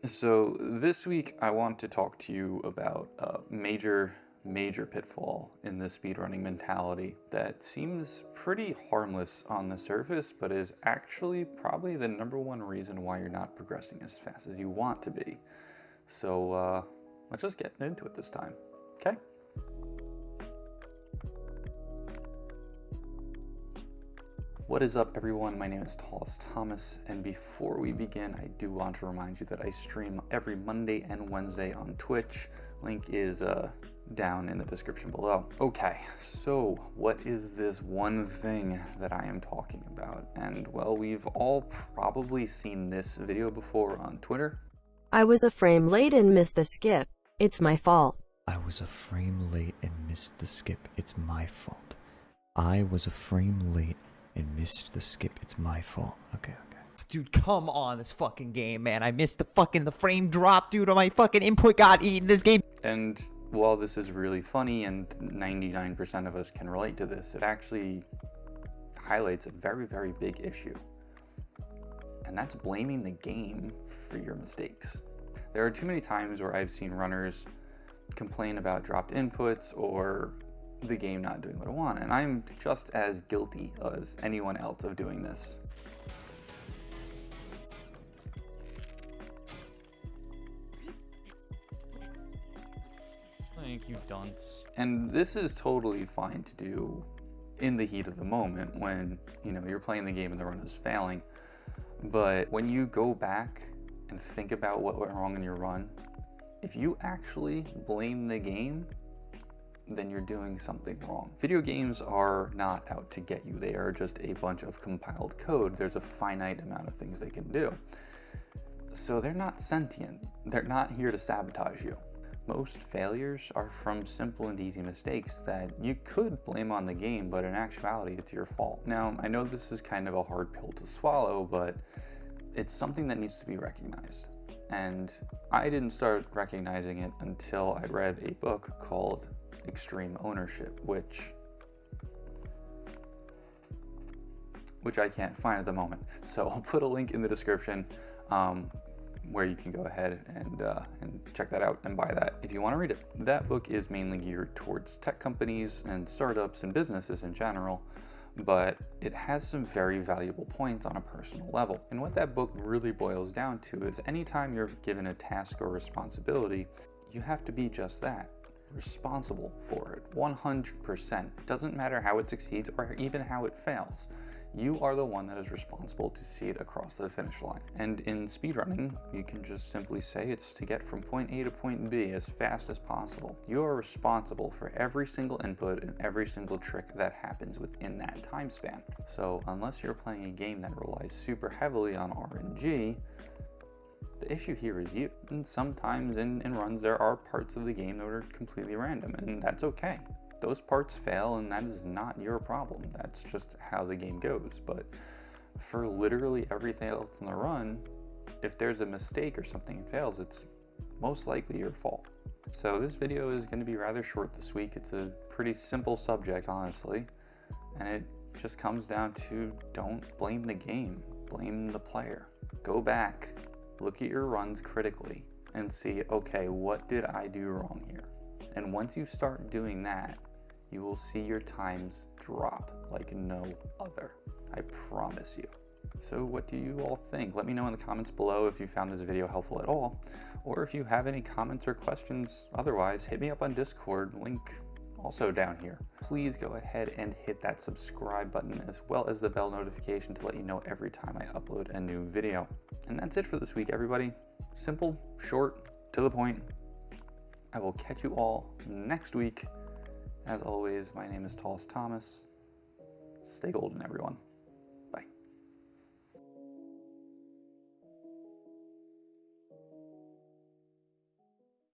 So this week I want to talk to you about a major pitfall in the speedrunning mentality that seems pretty harmless on the surface, but is actually probably the #1 reason why you're not progressing as fast as you want to be. So let's just get into it this time, okay? What is up, everyone? My name is Thomas, and before we begin, I do want to remind you that I stream every Monday and Wednesday on Twitch. Link is down in the description below. Okay, so what is this one thing that I am talking about? And well, we've all probably seen this video before on Twitter. I was a frame late and missed the skip. It's my fault. I was a frame late and missed the skip. It's my fault. I was a frame late and missed the skip. It's my fault. Okay. Dude, come on, this fucking game, man. I missed the frame drop, dude, on my fucking input got eaten this game. And while this is really funny and 99% of us can relate to this, it actually highlights a very, very big issue. And that's blaming the game for your mistakes. There are too many times where I've seen runners complain about dropped inputs or the game not doing what I want, and I'm just as guilty as anyone else of doing this. Thank you, dunce. And this is totally fine to do in the heat of the moment when, you know, you're playing the game and the run is failing. But when you go back and think about what went wrong in your run, if you actually blame the game, then you're doing something wrong. Video games are not out to get you. They are just a bunch of compiled code. There's a finite amount of things they can do. So they're not sentient. They're not here to sabotage you. Most failures are from simple and easy mistakes that you could blame on the game, but in actuality, it's your fault. Now, I know this is kind of a hard pill to swallow, but it's something that needs to be recognized. And I didn't start recognizing it until I read a book called Extreme Ownership, which I can't find at the moment. So I'll put a link in the description where you can go ahead and check that out and buy that if you want to read it. That book is mainly geared towards tech companies and startups and businesses in general, but it has some very valuable points on a personal level. And what that book really boils down to is anytime you're given a task or responsibility, you have to be just that. Responsible for it 100%. It doesn't matter how it succeeds or even how it fails. You are the one that is responsible to see it across the finish line. And in speedrunning, you can just simply say it's to get from point A to point B as fast as possible. You are responsible for every single input and every single trick that happens within that time span. So unless you're playing a game that relies super heavily on RNG, the issue here is you. And sometimes in runs there are parts of the game that are completely random, and that's okay. Those parts fail, and that is not your problem. That's just how the game goes. But for literally everything else in the run, if there's a mistake or something fails, it's most likely your fault. So this video is going to be rather short this week. It's a pretty simple subject, honestly, and it just comes down to don't blame the game, blame the player. Go back, look at your runs critically and see, okay, what did I do wrong here? And once you start doing that, you will see your times drop like no other. I promise you. So what do you all think? Let me know in the comments below if you found this video helpful at all, or if you have any comments or questions. Otherwise, hit me up on Discord, link also down here. Please go ahead and hit that subscribe button as well as the bell notification to let you know every time I upload a new video. And that's it for this week, everybody. Simple, short, to the point. I will catch you all next week. As always, my name is Thomas. Stay golden, everyone.